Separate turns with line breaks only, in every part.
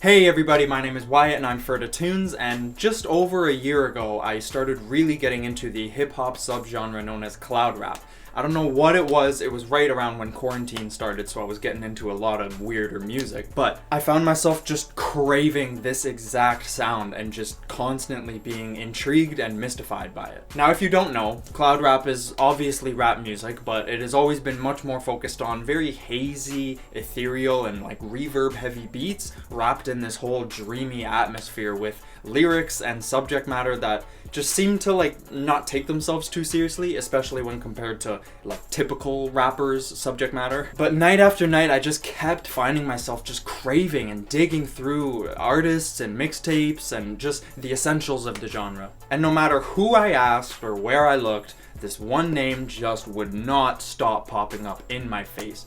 Hey everybody, my name is Wyatt and I'm Ferda Tunes, and just over a year ago I started really getting into the hip-hop subgenre known as cloud rap. I don't know what it was right around when quarantine started, so I was getting into a lot of weirder music, but I found myself just craving this exact sound and just constantly being intrigued and mystified by it. Now, if you don't know, cloud rap is obviously rap music, but it has always been much more focused on very hazy, ethereal, and like reverb-heavy beats wrapped in this whole dreamy atmosphere with lyrics and subject matter that just seem to like not take themselves too seriously, especially when compared to like typical rappers' subject matter. But night after night I just kept finding myself just craving and digging through artists and mixtapes and just the essentials of the genre. And no matter who I asked or where I looked, this one name just would not stop popping up in my face.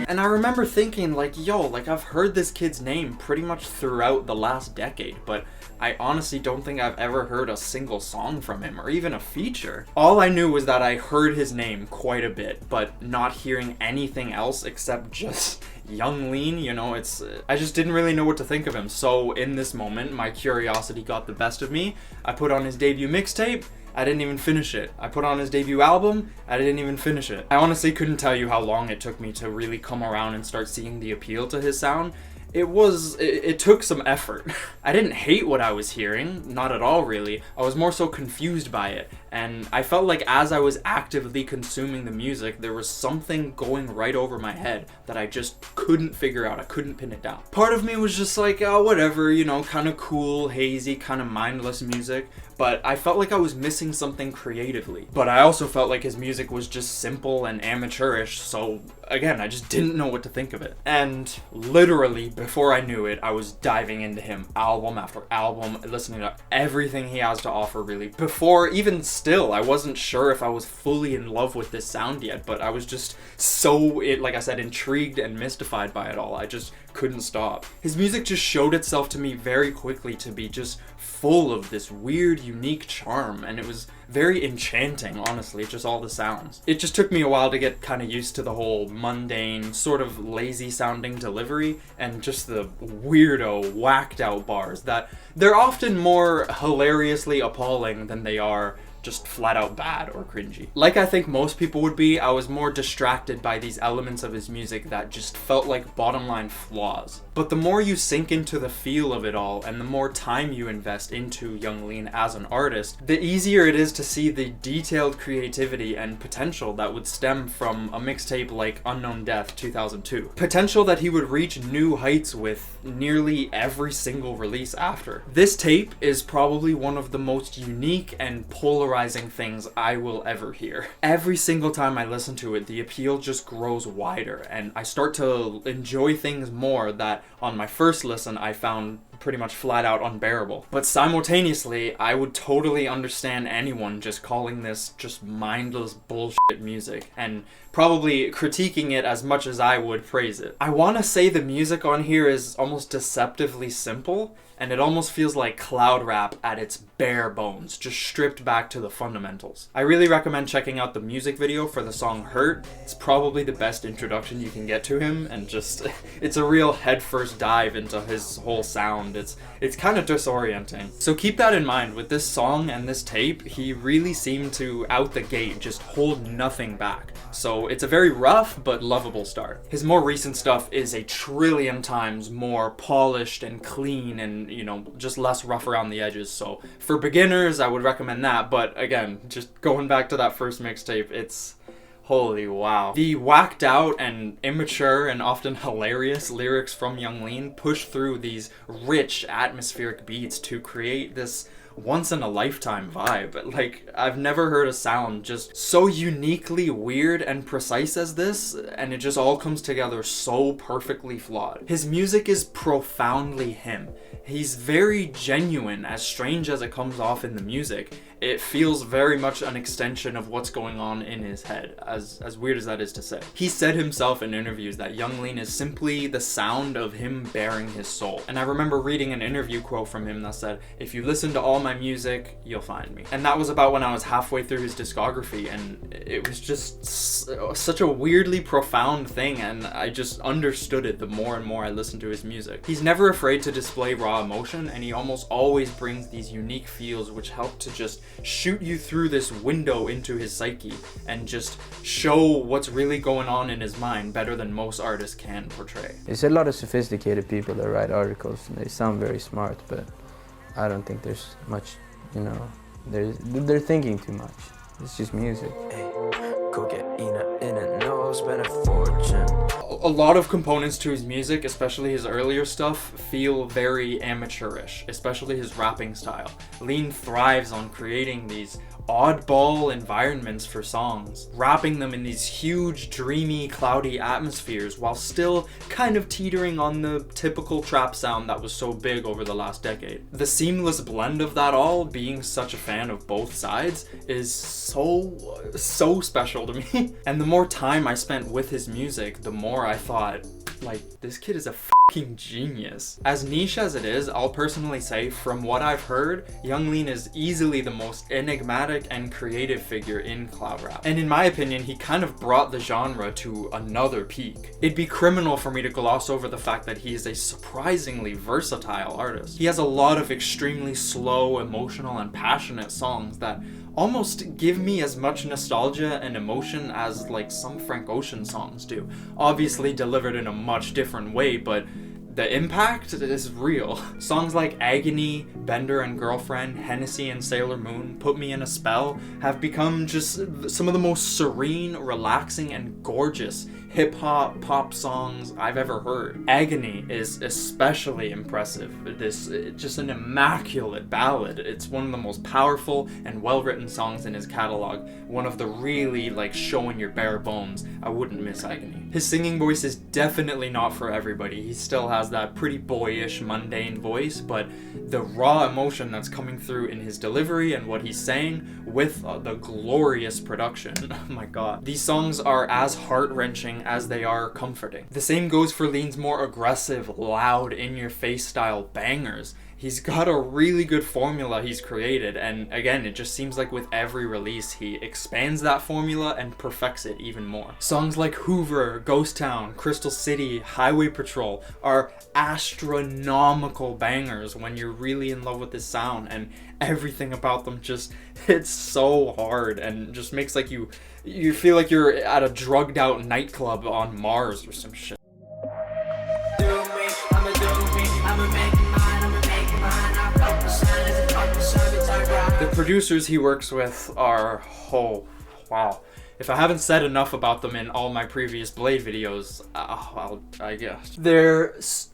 And I remember thinking like, I've heard this kid's name pretty much throughout the last decade, but I honestly don't think I've ever heard a single song from him or even a feature. All I knew was that I heard his name quite a bit, but not hearing anything else except just Young Lean, I just didn't really know what to think of him. So in this moment, my curiosity got the best of me. I put on his debut mixtape. I didn't even finish it. I put on his debut album, I didn't even finish it. I honestly couldn't tell you how long it took me to really come around and start seeing the appeal to his sound. It took some effort. I didn't hate what I was hearing, not at all really. I was more so confused by it, and I felt like as I was actively consuming the music, there was something going right over my head that I just couldn't figure out. I couldn't pin it down. Part of me was just like, oh, whatever, kind of cool, hazy, kind of mindless music, but I felt like I was missing something creatively. But I also felt like his music was just simple and amateurish, so again, I just didn't know what to think of it. And literally, before I knew it, I was diving into him album after album, listening to everything he has to offer really. Before, even still, I wasn't sure if I was fully in love with this sound yet, but I was just so, like I said, intrigued and mystified by it all. I just couldn't stop. His music just showed itself to me very quickly to be just full of this weird, unique charm, and it was very enchanting, honestly, just all the sounds. It just took me a while to get kind of used to the whole mundane, sort of lazy sounding delivery and just the weirdo, whacked out bars that they're often more hilariously appalling than they are just flat out bad or cringy. Like I think most people would be, I was more distracted by these elements of his music that just felt like bottom line flaws. But the more you sink into the feel of it all and the more time you invest into Young Lean as an artist, the easier it is to see the detailed creativity and potential that would stem from a mixtape like Unknown Death 2002. Potential that he would reach new heights with nearly every single release after. This tape is probably one of the most unique and polarizing things I will ever hear. Every single time I listen to it, the appeal just grows wider and I start to enjoy things more that on my first listen I found pretty much flat out unbearable. But simultaneously, I would totally understand anyone just calling this just mindless bullshit music and probably critiquing it as much as I would praise it. I want to say the music on here is almost deceptively simple, and it almost feels like cloud rap at its bare bones, just stripped back to the fundamentals. I really recommend checking out the music video for the song Hurt. It's probably the best introduction you can get to him, and just, it's a real headfirst dive into his whole sound. It's kind of disorienting. So keep that in mind. With this song and this tape, he really seemed to, out the gate, just hold nothing back. So it's a very rough but lovable start. His more recent stuff is a trillion times more polished and clean and, just less rough around the edges. So for beginners, I would recommend that. But again, just going back to that first mixtape, it's holy wow. The whacked out and immature and often hilarious lyrics from Young Lean push through these rich atmospheric beats to create this once-in-a-lifetime vibe. Like, I've never heard a sound just so uniquely weird and precise as this, and it just all comes together so perfectly flawed. His music is profoundly him. He's very genuine, as strange as it comes off in the music, it feels very much an extension of what's going on in his head, as weird as that is to say. He said himself in interviews that Young Lean is simply the sound of him bearing his soul. And I remember reading an interview quote from him that said, "If you listen to all my music, you'll find me." And that was about when I was halfway through his discography, and it was just such a weirdly profound thing, and I just understood it the more and more I listened to his music. He's never afraid to display raw emotion, and he almost always brings these unique feels which help to just shoot you through this window into his psyche and just show what's really going on in his mind better than most artists can portray.
There's a lot of sophisticated people that write articles, and they sound very smart, but I don't think there's much, you know, they're thinking too much. It's just music. Hey, go get in a no, spend a fortune.
A lot of components to his music, especially his earlier stuff, feel very amateurish, especially his rapping style. Lean thrives on creating these oddball environments for songs, wrapping them in these huge, dreamy, cloudy atmospheres while still kind of teetering on the typical trap sound that was so big over the last decade. The seamless blend of that all, being such a fan of both sides, is so special to me. And the more time I spent with his music, the more I thought, like, this kid is a fucking genius. As niche as it is, I'll personally say, from what I've heard, Young Lean is easily the most enigmatic and creative figure in cloud rap. And in my opinion, he kind of brought the genre to another peak. It'd be criminal for me to gloss over the fact that he is a surprisingly versatile artist. He has a lot of extremely slow, emotional, and passionate songs that almost give me as much nostalgia and emotion as like some Frank Ocean songs do. Obviously delivered in a much different way, but the impact is real. Songs like Agony, Bender and Girlfriend, Hennessy and SailorMoon, Put Me in a Spell have become just some of the most serene, relaxing, and gorgeous hip-hop pop songs I've ever heard. Agony is especially impressive. This just an immaculate ballad. It's one of the most powerful and well-written songs in his catalog. One of the really like showing your bare bones. I wouldn't miss Agony. His singing voice is definitely not for everybody. He still has that pretty boyish, mundane voice, but the raw emotion that's coming through in his delivery and what he's saying with the glorious production. Oh my god. These songs are as heart-wrenching as they are comforting. The same goes for Lean's more aggressive, loud, in-your-face style bangers. He's got a really good formula he's created, and again, it just seems like with every release he expands that formula and perfects it even more. Songs like Hoover, Ghost Town, Crystal City, Highway Patrol are astronomical bangers when you're really in love with this sound, and everything about them just hits so hard and just makes like you feel like you're at a drugged out nightclub on Mars or some shit. The producers he works with are, oh wow. If I haven't said enough about them in all my previous Blade videos, I guess.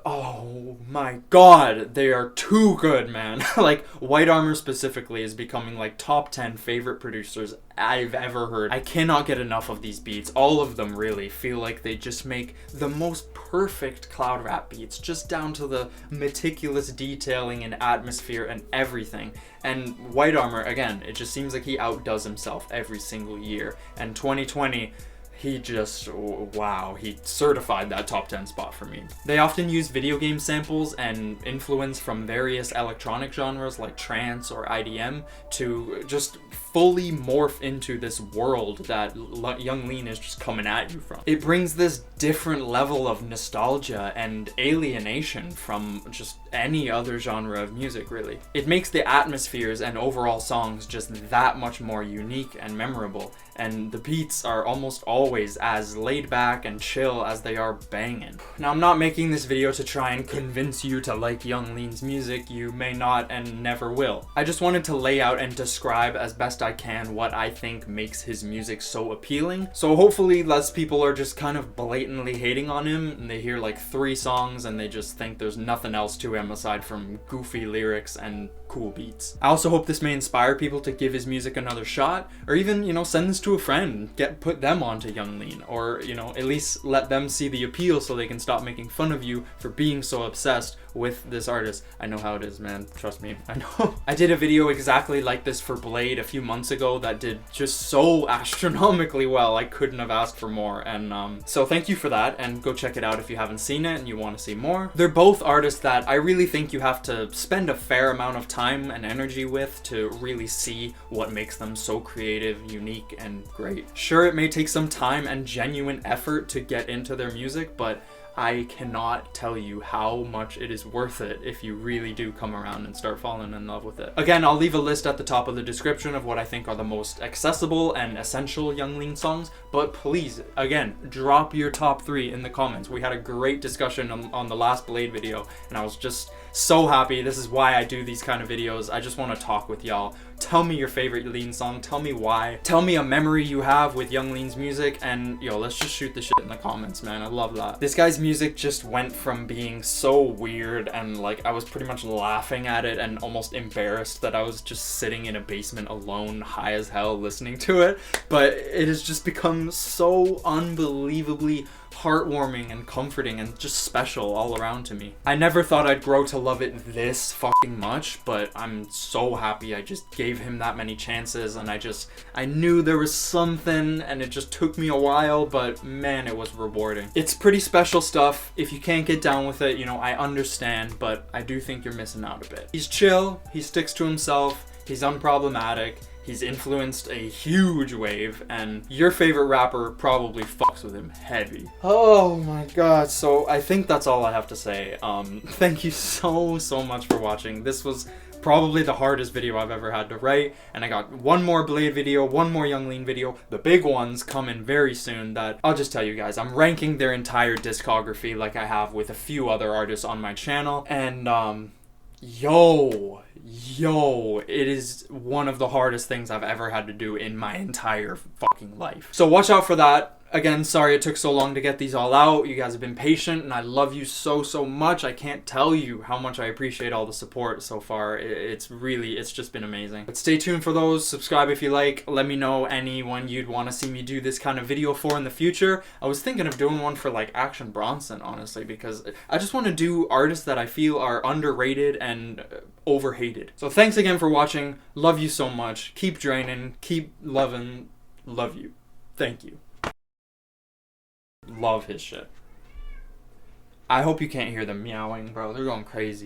Oh my god, they are too good, man. Like, White Armor specifically is becoming like top 10 favorite producers I've ever heard. I cannot get enough of these beats. All of them really feel like they just make the most perfect cloud rap beats, just down to the meticulous detailing and atmosphere and everything. And White Armor, again, it just seems like he outdoes himself every single year. And 2020, he just, wow, he certified that top 10 spot for me. They often use video game samples and influence from various electronic genres like trance or IDM to just fully morph into this world that Young Lean is just coming at you from. It brings this different level of nostalgia and alienation from just any other genre of music, really. It makes the atmospheres and overall songs just that much more unique and memorable, and the beats are almost always as laid back and chill as they are banging. Now, I'm not making this video to try and convince you to like Young Lean's music. You may not and never will. I just wanted to lay out and describe as best I can what I think makes his music so appealing. So hopefully less people are just kind of blatantly hating on him and they hear like 3 songs and they just think there's nothing else to him aside from goofy lyrics and cool beats. I also hope this may inspire people to give his music another shot, or even, you know, send this to a friend, put them onto Young Lean, or, you know, at least let them see the appeal so they can stop making fun of you for being so obsessed with this artist. I know how it is, man. Trust me, I know. I did a video exactly like this for Blade a few months ago that did just so astronomically well. I couldn't have asked for more. And so thank you for that, and go check it out if you haven't seen it and you want to see more. They're both artists that I really think you have to spend a fair amount of time and energy with to really see what makes them so creative, unique, and great. Sure, it may take some time and genuine effort to get into their music, but I cannot tell you how much it is worth it if you really do come around and start falling in love with it. Again, I'll leave a list at the top of the description of what I think are the most accessible and essential Young Lean songs, but please, again, drop your top 3 in the comments. We had a great discussion on the last Blade video, and I was just so happy. This is why I do these kind of videos. I just want to talk with y'all. Tell me your favorite Lean song, tell me why, tell me a memory you have with Young Lean's music, and yo, let's just shoot the shit in the comments, man. I love that. This guy's music just went from being so weird and like I was pretty much laughing at it and almost embarrassed that I was just sitting in a basement alone, high as hell, listening to it, but it has just become so unbelievably heartwarming and comforting and just special all around to me. I never thought I'd grow to love it this fucking much, but I'm so happy I just gave him that many chances, and I knew there was something, and it just took me a while, but man, it was rewarding. It's pretty special stuff. If you can't get down with it, you know, I understand, but I do think you're missing out a bit. He's chill, he sticks to himself, he's unproblematic, he's influenced a huge wave, and your favorite rapper probably fucks with him heavy. Oh my god, so I think that's all I have to say. Thank you so much for watching. This was probably the hardest video I've ever had to write, and I got one more Blade video, one more Young Lean video. The big ones coming very soon that I'll just tell you guys. I'm ranking their entire discography like I have with a few other artists on my channel, and yo, it is one of the hardest things I've ever had to do in my entire fucking life. So watch out for that. Again, sorry it took so long to get these all out. You guys have been patient, and I love you so much. I can't tell you how much I appreciate all the support so far. It's just been amazing. But stay tuned for those. Subscribe if you like. Let me know anyone you'd want to see me do this kind of video for in the future. I was thinking of doing one for like Action Bronson, honestly, because I just want to do artists that I feel are underrated and overhated. So thanks again for watching. Love you so much. Keep draining. Keep loving. Love you. Thank you. Love his shit. I hope you can't hear them meowing, bro. They're going crazy.